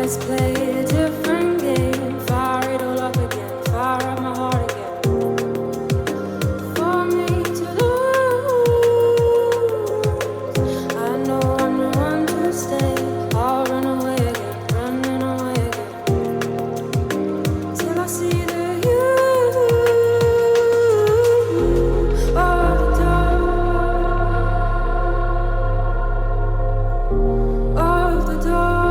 Let's play a different game. Fire it all up again. Fire up my heart again. For me to lose. I know I'm the one to stay. I'll run away again. Running away again. Till I see the you of the dark. Of the dark.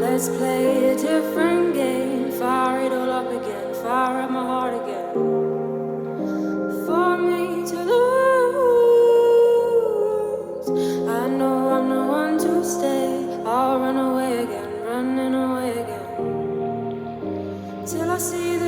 Let's play a different game. Fire it all up again. Fire up my heart again. For me to lose. I know I'm the one to stay. I'll run away again. Running away again. Till I see the